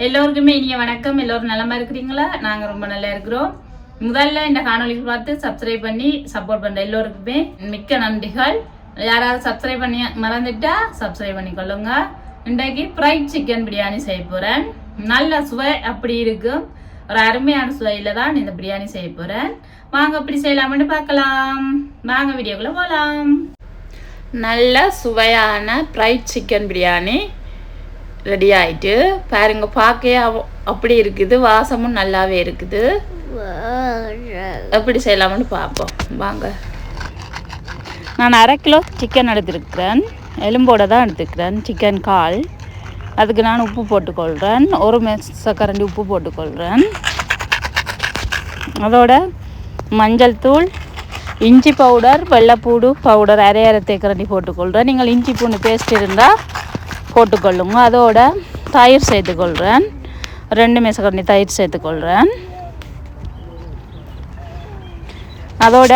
எல்லோருக்குமே இனிய வணக்கம். எல்லோரும் நலமா இருக்கிறீங்களா? நாங்க ரொம்ப நல்லா இருக்கிறோம். முதல்ல இந்த காணொலிக்கு பார்த்து சப்ஸ்கிரைப் பண்ணி சப்போர்ட் பண்ற எல்லோருக்குமே மிக்க நன்றிகள். யாராவது சப்ஸ்கிரைப் பண்ணி மறந்துட்டா சப்ஸ்கிரைப் பண்ணிக்கொள்ளுங்க. இன்றைக்கு ஃப்ரைட் சிக்கன் பிரியாணி செய்ய போறேன். நல்ல சுவை அப்படி இருக்கும். ஒரு அருமையான சுவையில தான் இந்த பிரியாணி செய்ய போறேன். வாங்க எப்படி செய்யலாம்னு பார்க்கலாம். வாங்க வீடியோக்குள்ள போகலாம். நல்ல சுவையான ஃப்ரைட் சிக்கன் பிரியாணி ரெடி ஆகிட்டு பாருங்க. பார்க்க அப்படி இருக்குது, வாசமும் நல்லாவே இருக்குது. எப்படி செய்யலாம்னு பார்ப்போம் வாங்க. நான் 1/2 கிலோ சிக்கன் எடுத்துருக்கிறேன். எலும்போடு தான் எடுத்துக்கிறேன். சிக்கன் கால். அதுக்கு நான் உப்பு போட்டுக்கொள்கிறேன். 1 மேசக்கரண்டி உப்பு போட்டுக்கொள்கிறேன். அதோட மஞ்சள் தூள், இஞ்சி பவுடர், வெள்ளைப்பூடு பவுடர் அரை தேக்கரண்டி போட்டுக்கொள்கிறேன். நீங்கள் இஞ்சி பூண்டு பேஸ்ட் இருந்தால் போட்டுக்கொள்ளுங்க. அதோட தயிர் சேர்த்துக்கொள்கிறேன். 2 மேசக்கரண்டி தயிர் சேர்த்துக்கொள்கிறேன். அதோட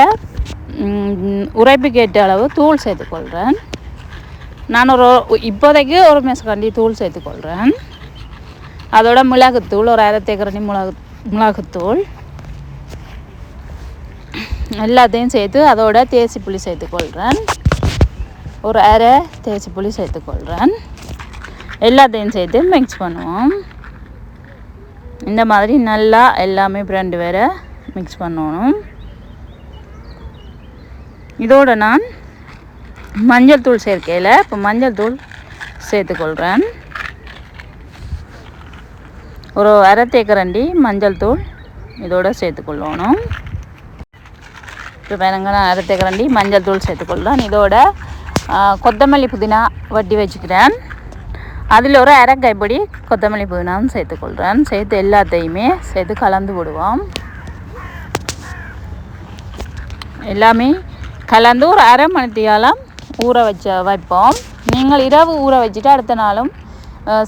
உரைப்புக்கு ஏற்ற அளவு தூள் சேர்த்துக்கொள்கிறேன். நான் இப்போதைக்கு 1 மேசக்கரண்டி தூள் சேர்த்துக்கொள்கிறேன். அதோட மிளகுத்தூள், ஒரு அரை தேக்கரண்டி மிளகுத்தூள் எல்லாத்தையும் சேர்த்து அதோட தேசி புளி சேர்த்துக்கொள்கிறேன். ஒரு அரை தேசி புளி சேர்த்துக்கொள்கிறேன். எல்லாத்தையும் சேர்த்து மிக்ஸ் பண்ணுவோம். இந்த மாதிரி நல்லா எல்லாமே பிரெண்டு வேற மிக்ஸ் பண்ணணும். இதோட நான் மஞ்சள் தூள் சேர்க்கையில் இப்போ மஞ்சள் தூள் சேர்த்துக்கொள்கிறேன். ஒரு அரை தேக்கரண்டி மஞ்சள் தூள் இதோட சேர்த்துக்கொள்ளணும். இப்போ வேணுங்க, நான் அரை தேக்கரண்டி மஞ்சள் தூள் சேர்த்துக்கொள்கிறேன். இதோட கொத்தமல்லி புதினா வட்டி வச்சுக்கிறேன். அதில் ஒரு அரை கைப்பொடி கொத்தமல்லி புதினாவும் சேர்த்துக்கொள்கிறேன். சேர்த்து எல்லாத்தையுமே சேர்த்து கலந்து விடுவோம். எல்லாமே கலந்து ஒரு அரை மணித்தியாலம் ஊற வைப்போம். நீங்கள் இரவு ஊற வச்சுட்டு அடுத்த நாளும்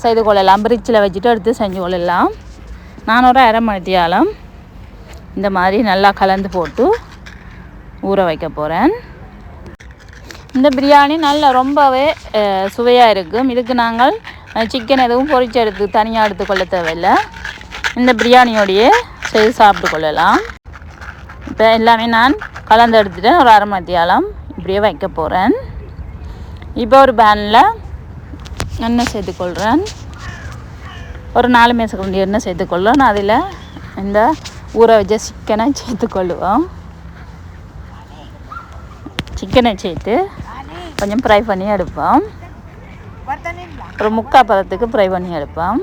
செய்து கொள்ளலாம். ஃப்ரிட்ஜில் வச்சுட்டு எடுத்து செஞ்சு கொள்ளலாம். நான் ஒரு அரை மணித்தியாலம் இந்த மாதிரி நல்லா கலந்து போட்டு ஊற வைக்க போகிறேன். இந்த பிரியாணி நல்லா ரொம்பவே சுவையாக இருக்கும். இதுக்கு நாங்கள் சிக்கன் எதுவும் பொரிச்சு எடுத்து தனியாக எடுத்துக்கொள்ள தேவையில்லை. இந்த பிரியாணியோடையே செய்து சாப்பிட்டு கொள்ளலாம். இப்போ எல்லாமே நான் கலந்து எடுத்துட்டேன். ஒரு அரை மணித்தியாலம் இப்படியே வைக்க போகிறேன். இப்போ ஒரு பேனில் எண்ணெய் சேர்த்துக்கொள்கிறேன். ஒரு 4 மேசக்கரண்டி எண்ணெய் சேர்த்துக்கொள்கிறேன். அதில் இந்த ஊற வச்ச சிக்கனை சேர்த்துக்கொள்ளுவோம். சிக்கனை சேர்த்து கொஞ்சம் ஃப்ரை பண்ணி எடுப்போம். ஒரு 3/4 பதத்துக்கு ஃப்ரை பண்ணி எடுப்போம்.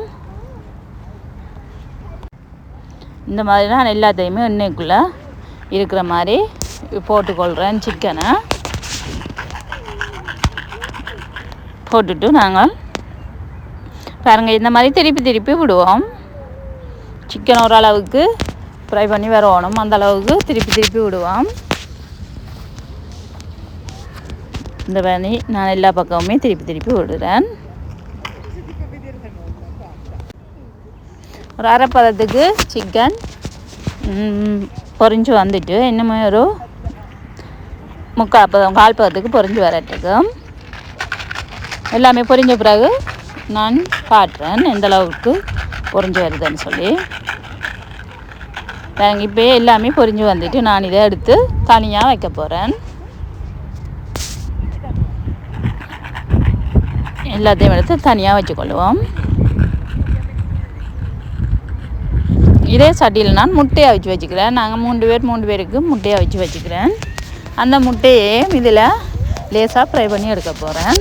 இந்த மாதிரி நான் எல்லாத்தையுமே எண்ணெய்க்குள்ளே இருக்கிற மாதிரி போட்டுக்கொள்கிறேன். சிக்கனை போட்டுட்டு நாங்கள் பாருங்கள் இந்த மாதிரி திருப்பி விடுவோம். சிக்கன் ஓரளவுக்கு ஃப்ரை பண்ணி வரணும். அந்த அளவுக்கு திருப்பி விடுவோம். இந்த பண்ணி நான் எல்லா பக்கமுமே திருப்பி விடுறேன். ஒரு அரை பதத்துக்கு சிக்கன் பொரிஞ்சு வந்துட்டு இன்னுமே ஒரு 3/4 பதம் 1/4 பதத்துக்கு பொரிஞ்சு வரட்டுக்கும். எல்லாமே பொரிஞ்ச பிறகு நான் காட்டுறேன் எந்த அளவுக்கு பொரிஞ்சு வருதுன்னு சொல்லி. இப்போ எல்லாமே பொரிஞ்சு வந்துட்டு நான் இதை எடுத்து தனியாக வைக்க போகிறேன். எல்லாத்தையும் எடுத்து தனியாக வச்சுக்கொள்ளுவோம். இதே சட்டியில் நான் முட்டையை வச்சுக்கிறேன். நாங்கள் 3 பேருக்கு முட்டையை வச்சுக்கிறேன். அந்த முட்டையே இதில் லேசாக ஃப்ரை பண்ணி எடுக்க போகிறேன்.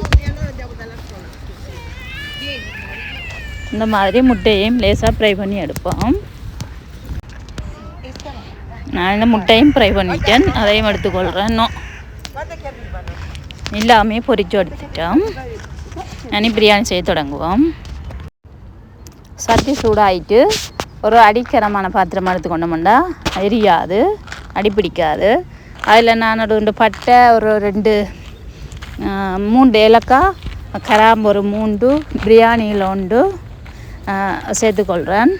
இந்த மாதிரி முட்டையையும் லேசாக ஃப்ரை பண்ணி எடுப்போம். நான் இந்த முட்டையும் ஃப்ரை பண்ணிட்டேன். அதையும் எடுத்துக்கொள்கிறேன். எல்லாமே பொரிச்சு எடுத்துட்டோம். இனி பிரியாணி செய்ய தொடங்குவோம். சட்டி சூடாகிட்டு ஒரு அடிக்கரமான பாத்திரமாக எடுத்துக்கொண்டோம்னா எரியாது, அடிப்பிடிக்காது. அதில் நான் 2 பட்டை, ஒரு 3 ஏலக்காய், கிராம்பு ஒரு 3, பிரியாணியில் 1 சேர்த்துக்கொள்கிறேன்.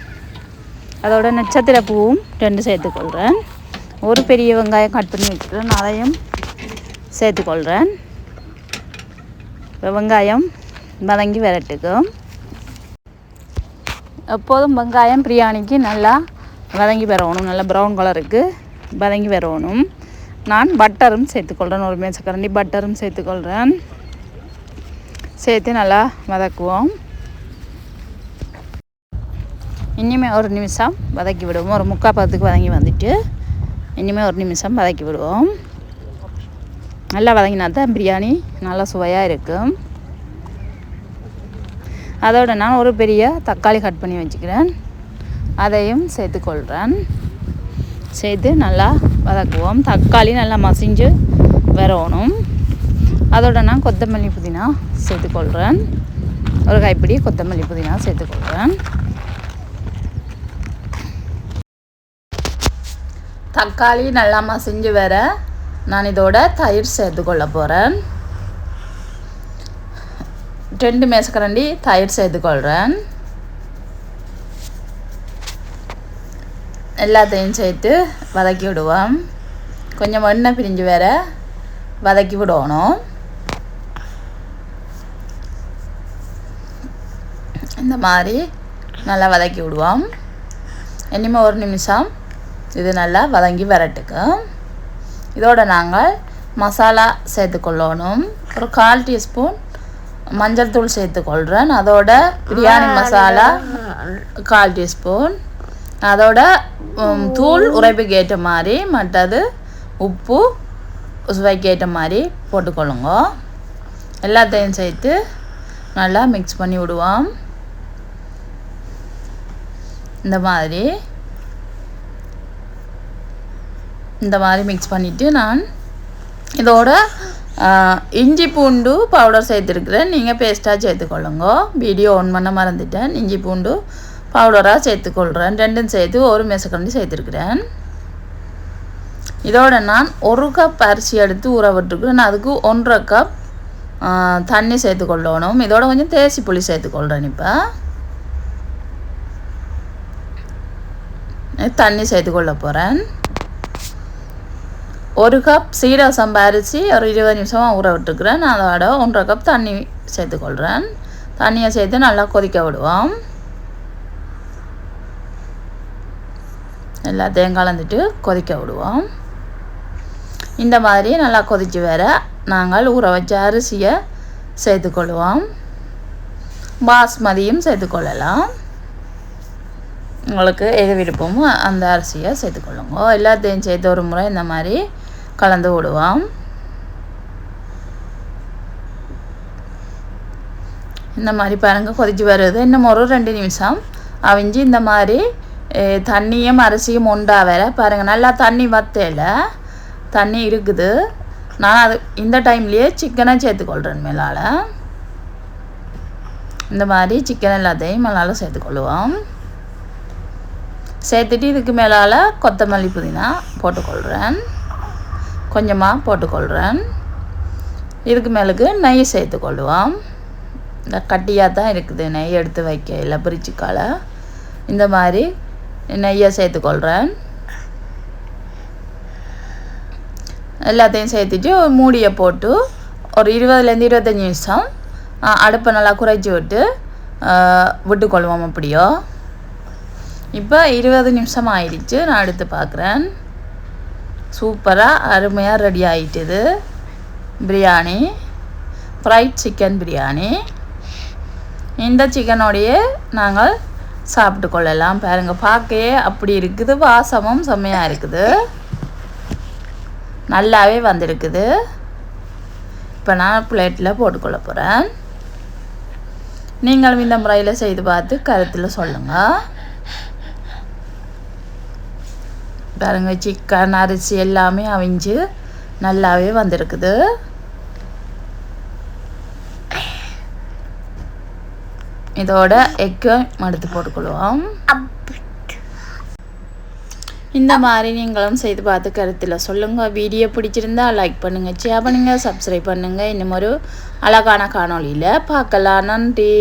அதோட நட்சத்திர பூவும் 2 சேர்த்துக்கொள்கிறேன். ஒரு பெரிய வெங்காயம் கட் பண்ணி வச்சுக்கிறேன். அதையும் சேர்த்துக்கொள்கிறேன். வெங்காயம் வதங்கி வரட்டுக்கும். எப்போதும் வெங்காயம் பிரியாணிக்கு நல்லா வதங்கி வரணும், நல்லா ப்ரௌன் கலருக்கு வதங்கி வரணும். நான் பட்டரும் சேர்த்துக்கொள்கிறேன், ஒரு மேசக்கரண்டி பட்டரும் சேர்த்துக்கொள்கிறேன். சேர்த்து நல்லா வதக்குவோம். இனிமே ஒரு நிமிஷம் வதக்கி விடுவோம். ஒரு 3/4 பதத்துக்கு வதங்கி வந்துட்டு இனிமேல் ஒரு நிமிஷம் வதக்கி விடுவோம். நல்லா வதங்கினா தான் பிரியாணி நல்லா சுவையாக இருக்கும். அதோட நான் ஒரு பெரிய தக்காளி கட் பண்ணி வச்சுக்கிறேன், அதையும் சேர்த்துக்கொள்கிறேன். சேர்த்து நல்லா வதக்குவோம். தக்காளி நல்லா மசிஞ்சு வரணும். அதோட நான் கொத்தமல்லி புதினா சேர்த்துக்கொள்கிறேன், ஒரு கைப்பிடி கொத்தமல்லி புதினா சேர்த்துக்கொள்கிறேன். தக்காளி நல்லா மசிஞ்சு வர நான் இதோட தயிர் சேர்த்துக்கொள்ள போகிறேன். 2 மேசக்கரண்டி தயிர் சேர்த்துக்கொள்கிறேன். எல்லாத்தையும் சேர்த்து வதக்கி விடுவோம். கொஞ்சம் எண்ணெய் பிரிஞ்சு வர வதக்கி விடணும். இந்த மாதிரி நல்லா வதக்கி விடுவோம். இனிமேல் ஒரு நிமிஷம் இது நல்லா வதங்கி வரட்டுக்கு. இதோட நாங்கள் மசாலா சேர்த்துக்கொள்ளணும். ஒரு 1/4 டீஸ்பூன் மஞ்சள் தூள் சேர்த்துக்கொள்கிறேன். அதோட பிரியாணி மசாலா 1/4 டீஸ்பூன். அதோட தூள் உரைப்புக்கு ஏற்ற மாதிரி, மற்றது உப்பு சுவைக்கு ஏற்ற மாதிரி போட்டுக்கொள்ளுங்க. எல்லாத்தையும் சேர்த்து நல்லா மிக்ஸ் பண்ணி விடுவோம். இந்த மாதிரி மிக்ஸ் பண்ணிவிட்டு நான் இதோட இஞ்சி பூண்டு பவுடர் சேர்த்துருக்குறேன். நீங்கள் பேஸ்ட்டாக சேர்த்துக்கொள்ளுங்க. வீடியோ ஆன் பண்ண மறந்துட்டேன். இஞ்சி பூண்டு பவுடராக சேர்த்துக்கொள்கிறேன். 2ம் சேர்த்து ஒரு மேசக்கரண்டி சேர்த்துருக்குறேன். இதோட நான் 1 கப் அரிசி எடுத்து ஊற விட்டுருக்குறேன். அதுக்கு 1.5 கப் தண்ணி சேர்த்துக்கொள்ளணும். இதோட கொஞ்சம் தேசி புளி சேர்த்துக்கொள்கிறேன். இப்போ தண்ணி சேர்த்துக்கொள்ள போகிறேன். 1 கப் சீரக சம்பா அரிசி ஒரு 20 நிமிஷமாக ஊற விட்டுருக்குறேன். அதோட 1.5 கப் தண்ணி சேர்த்துக்கொள்கிறேன். தண்ணியை சேர்த்து நல்லா கொதிக்க விடுவோம். எல்லாத்தையும் கலந்துட்டு கொதிக்க விடுவோம். இந்த மாதிரி நல்லா கொதித்து வர நாங்கள் ஊற வச்ச அரிசியை சேர்த்துக்கொள்வோம். பாஸ்மதியும் சேர்த்துக்கொள்ளலாம். உங்களுக்கு எது விருப்பமோ அந்த அரிசியை சேர்த்துக்கொள்ளுங்க. எல்லாத்தையும் சேர்த்து ஒரு முறை இந்த மாதிரி கலந்து விடுவோம். இந்த மாதிரி பாருங்கள் கொதித்து வருது. இன்னும் ஒரு 2 நிமிஷம் அவிஞ்சு இந்த மாதிரி தண்ணியும் அரிசியும் ஒன்றா வர பாருங்கள். நல்லா தண்ணி வத்தையில் தண்ணி இருக்குது. நான் அது இந்த டைம்லேயே சிக்கனை சேர்த்துக்கொள்கிறேன். மேலால் இந்த மாதிரி சிக்கன் எல்லாத்தையும் மேலால் சேர்த்துக்கொள்ளுவோம். சேர்த்துட்டு இதுக்கு மேலால் கொத்தமல்லி புதினா போட்டுக்கொள்கிறேன், கொஞ்சமாக போட்டுக்கொள்கிறேன். இதுக்கு மேலுக்கு நெய் சேர்த்துக்கொள்ளுவோம். இந்த கட்டியாக தான் இருக்குது, நெய் எடுத்து வைக்க இல்லை பிரிச்சிக்கால. இந்த மாதிரி நெய்யை சேர்த்துக்கொள்கிறேன். எல்லாத்தையும் சேர்த்துட்டு ஒரு மூடியை போட்டு ஒரு 20லேருந்து 25 நிமிஷம் அடுப்பை நல்லா குறைச்சி விட்டுக்கொள்வோம். அப்படியோ இப்போ 20 நிமிஷம் ஆயிடுச்சு. நான் எடுத்து பார்க்குறேன். சூப்பராக அருமையாக ரெடி ஆகிட்டுது பிரியாணி, ஃப்ரைட் சிக்கன் பிரியாணி. இந்த சிக்கனோடையே நாங்கள் சாப்பிட்டு கொள்ளலாம். பாருங்கள், பார்க்கவே அப்படி இருக்குது, வாசமும் செம்மையாக இருக்குது, நல்லாவே வந்திருக்குது. இப்போ நான் பிளேட்டில் போட்டுக்கொள்ள போகிறேன். நீங்களும் இந்த முறையில் செய்து பார்த்து கருத்தில் சொல்லுங்கள். பாருங்கள், சிக்கன் அரிசி எல்லாமே அவிஞ்சு நல்லாவே வந்திருக்குது. இதோட எக்கையும் எடுத்து போட்டுக்கொள்வோம். இந்த மாதிரி நீங்களும் செய்து பார்த்து கருத்தில் சொல்லுங்கள். வீடியோ பிடிச்சிருந்தா லைக் பண்ணுங்கள், ஷேர் பண்ணுங்கள், சப்ஸ்கிரைப் பண்ணுங்கள். இன்னும் ஒரு அழகான காணொளியில் பார்க்கலாம். நன்றி.